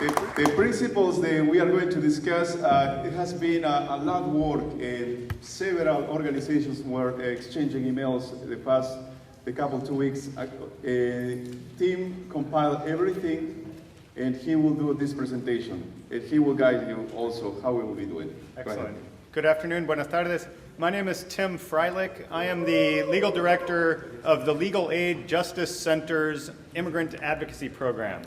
The principles that we are going to discuss, it has been a lot of work, and several organizations were exchanging emails the couple 2 weeks. Tim compiled everything, and he will do this presentation, and he will guide you also how we will be doing. Excellent. Good afternoon, buenas tardes. My name is Tim Freilich. I am the legal director of the Legal Aid Justice Center's Immigrant Advocacy Program.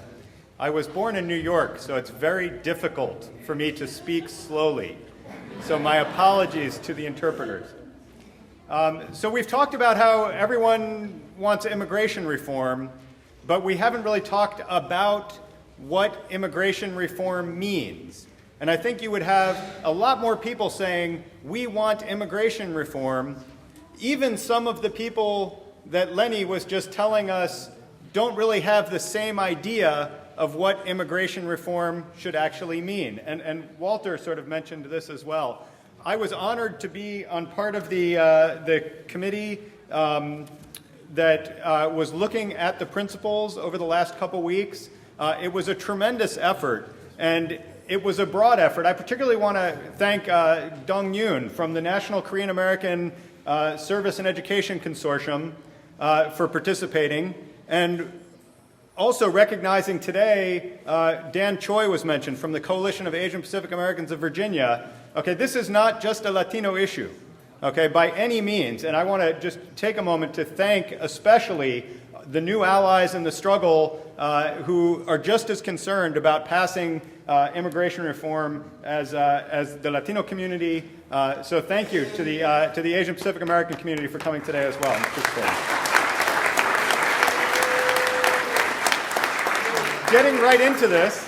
I was born in New York, so it's very difficult for me to speak slowly. So my apologies to the interpreters. So we've talked about how everyone wants immigration reform, but we haven't really talked about what immigration reform means. And I think you would have a lot more people saying, we want immigration reform. Even some of the people that Lenny was just telling us don't really have the same idea of what immigration reform should actually mean. And Walter sort of mentioned this as well. I was honored to be on part of the committee that was looking at the principles over the last couple weeks. It was a tremendous effort, and it was a broad effort. I particularly want to thank Dong Yoon from the National Korean American Service and Education Consortium for participating, and also recognizing today, Dan Choi was mentioned from the Coalition of Asian Pacific Americans of Virginia. Okay, this is not just a Latino issue, okay, by any means. And I want to just take a moment to thank especially the new allies in the struggle who are just as concerned about passing immigration reform as the Latino community. So thank you to the Asian Pacific American community for coming today as well and participating. Getting right into this,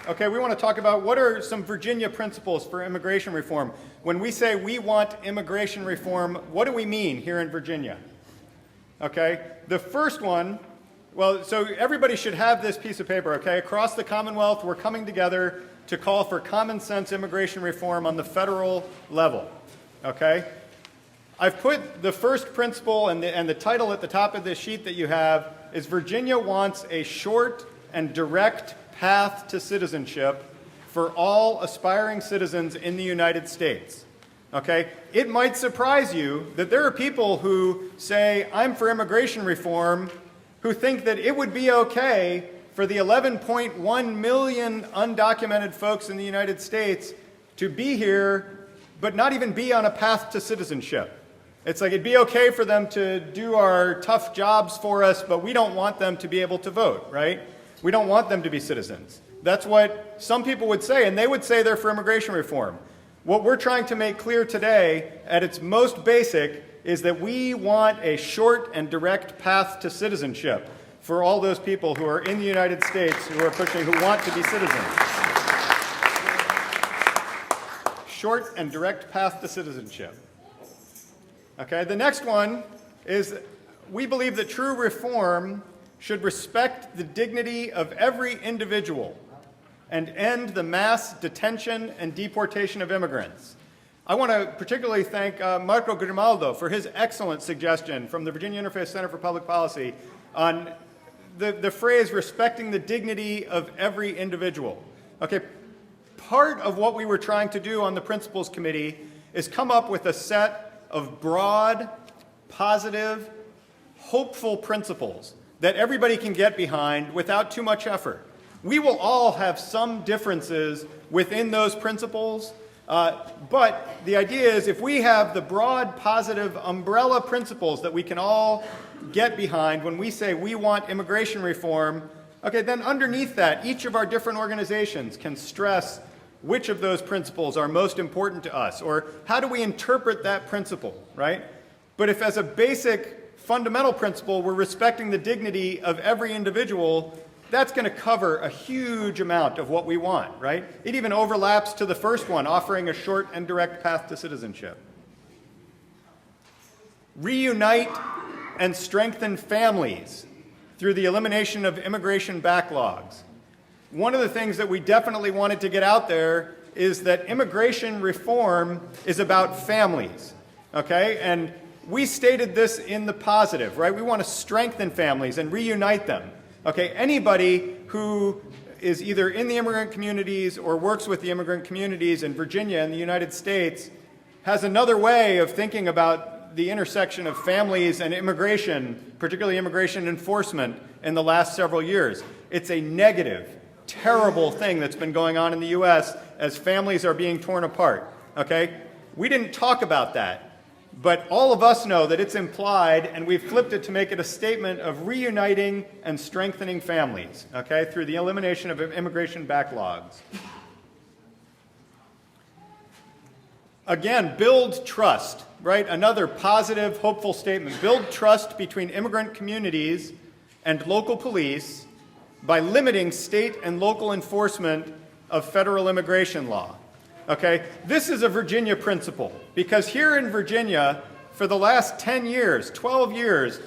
okay, we want to talk about what are some Virginia principles for immigration reform. When we say we want immigration reform, what do we mean here in Virginia? Okay, the first one, well, so everybody should have this piece of paper, okay? Across the Commonwealth, we're coming together to call for common sense immigration reform on the federal level, okay? I've put the first principle, and the title at the top of this sheet that you have is Virginia wants a short and direct path to citizenship for all aspiring citizens in the United States. Okay? It might surprise you that there are people who say, I'm for immigration reform, who think that it would be okay for the 11.1 million undocumented folks in the United States to be here, but not even be on a path to citizenship. It's like it'd be okay for them to do our tough jobs for us, but we don't want them to be able to vote, right? We don't want them to be citizens. That's what some people would say, and they would say they're for immigration reform. What we're trying to make clear today, at its most basic, is that we want a short and direct path to citizenship for all those people who are in the United States who are pushing, who want to be citizens. Short and direct path to citizenship. Okay, the next one is we believe that true reform should respect the dignity of every individual and end the mass detention and deportation of immigrants. I want to particularly thank Marco Grimaldo for his excellent suggestion from the Virginia Interfaith Center for Public Policy on the phrase respecting the dignity of every individual. Okay, part of what we were trying to do on the Principles Committee is come up with a set of broad, positive, hopeful principles that everybody can get behind without too much effort. We will all have some differences within those principles, but the idea is if we have the broad, positive umbrella principles that we can all get behind when we say we want immigration reform, okay, then underneath that, each of our different organizations can stress which of those principles are most important to us, or how do we interpret that principle, right? But if as a basic fundamental principle, we're respecting the dignity of every individual, that's going to cover a huge amount of what we want, right? It even overlaps to the first one, offering a short and direct path to citizenship. Reunite and strengthen families through the elimination of immigration backlogs. One of the things that we definitely wanted to get out there is that immigration reform is about families, okay? And we stated this in the positive, right? We want to strengthen families and reunite them. Okay, anybody who is either in the immigrant communities or works with the immigrant communities in Virginia and the United States has another way of thinking about the intersection of families and immigration, particularly immigration enforcement, in the last several years. It's a negative, terrible thing that's been going on in the U.S. as families are being torn apart, okay? We didn't talk about that. But all of us know that it's implied, and we've flipped it to make it a statement of reuniting and strengthening families, okay, through the elimination of immigration backlogs. Again, build trust, right? Another positive, hopeful statement. Build trust between immigrant communities and local police by limiting state and local enforcement of federal immigration law. Okay, this is a Virginia principle, because here in Virginia, for the last 10 years, 12 years,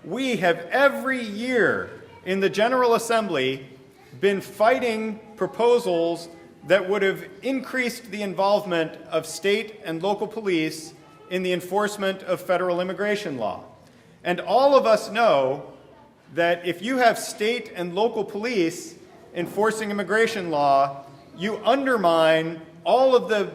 we have every year in the General Assembly been fighting proposals that would have increased the involvement of state and local police in the enforcement of federal immigration law. And all of us know that if you have state and local police enforcing immigration law, you undermine all of the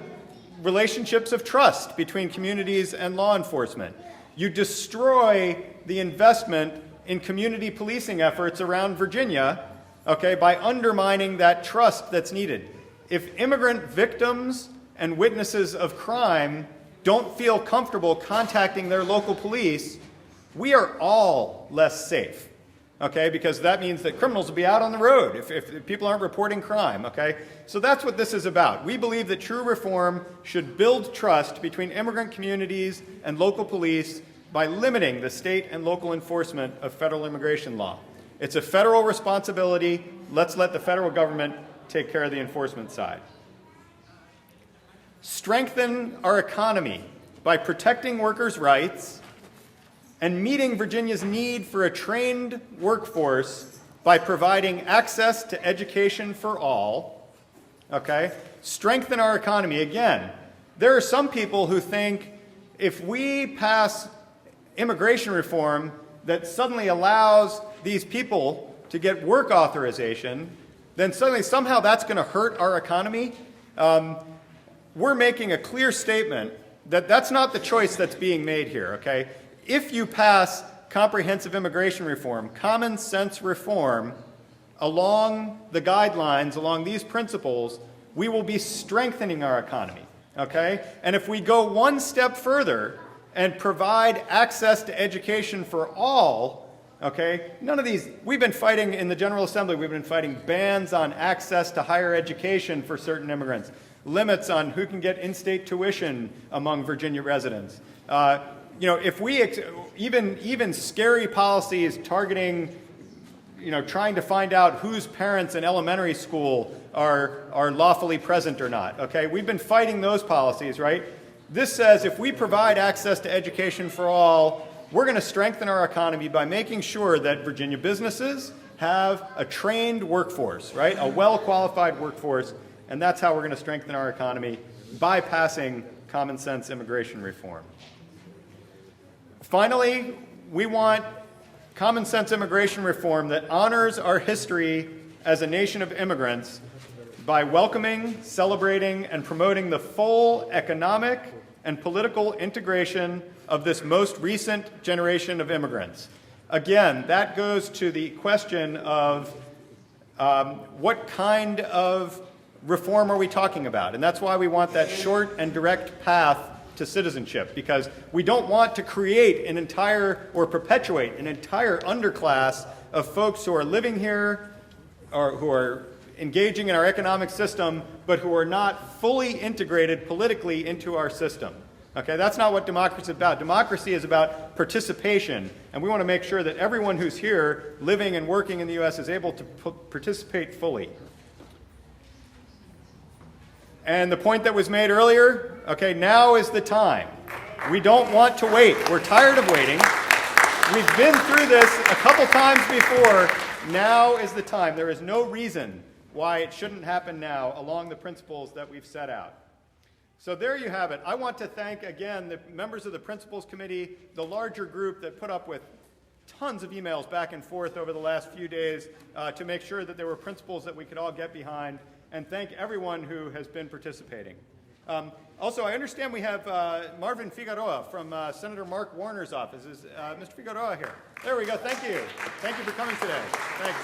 relationships of trust between communities and law enforcement. You destroy the investment in community policing efforts around Virginia, okay, by undermining that trust that's needed. If immigrant victims and witnesses of crime don't feel comfortable contacting their local police, we are all less safe. Okay, because that means that criminals will be out on the road if people aren't reporting crime, okay? So that's what this is about. We believe that true reform should build trust between immigrant communities and local police by limiting the state and local enforcement of federal immigration law. It's a federal responsibility. Let's let the federal government take care of the enforcement side. Strengthen our economy by protecting workers' rights and meeting Virginia's need for a trained workforce by providing access to education for all, okay? Strengthen our economy. Again, there are some people who think if we pass immigration reform that suddenly allows these people to get work authorization, then suddenly somehow that's going to hurt our economy. We're making a clear statement that that's not the choice that's being made here, okay? If you pass comprehensive immigration reform, common sense reform, along the guidelines, along these principles, we will be strengthening our economy, okay? And if we go one step further and provide access to education for all, okay, none of these, we've been fighting in the General Assembly, we've been fighting bans on access to higher education for certain immigrants, limits on who can get in-state tuition among Virginia residents. You know, if we, even scary policies targeting, you know, trying to find out whose parents in elementary school are lawfully present or not, okay? We've been fighting those policies, right? This says if we provide access to education for all, we're going to strengthen our economy by making sure that Virginia businesses have a trained workforce, right? A well-qualified workforce, and that's how we're going to strengthen our economy by passing common sense immigration reform. Finally, we want common sense immigration reform that honors our history as a nation of immigrants by welcoming, celebrating, and promoting the full economic and political integration of this most recent generation of immigrants. Again, that goes to the question of what kind of reform are we talking about? And that's why we want that short and direct path to citizenship, because we don't want to create an entire or perpetuate an entire underclass of folks who are living here or who are engaging in our economic system, but who are not fully integrated politically into our system. Okay, that's not what democracy is about. Democracy is about participation, and we want to make sure that everyone who's here living and working in the U.S. is able to participate fully. And the point that was made earlier, okay, now is the time. We don't want to wait. We're tired of waiting. We've been through this a couple times before. Now is the time. There is no reason why it shouldn't happen now along the principles that we've set out. So there you have it. I want to thank again the members of the Principals Committee, the larger group that put up with tons of emails back and forth over the last few days to make sure that there were principles that we could all get behind, and thank everyone who has been participating. Also, I understand we have Marvin Figueroa from Senator Mark Warner's office. Is Mr. Figueroa here? There we go. Thank you. Thank you for coming today. Thanks.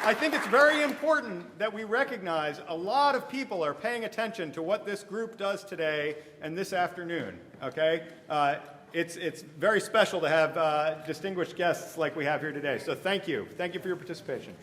I think it's very important that we recognize a lot of people are paying attention to what this group does today and this afternoon, okay? It's very special to have distinguished guests like we have here today. So thank you. Thank you for your participation.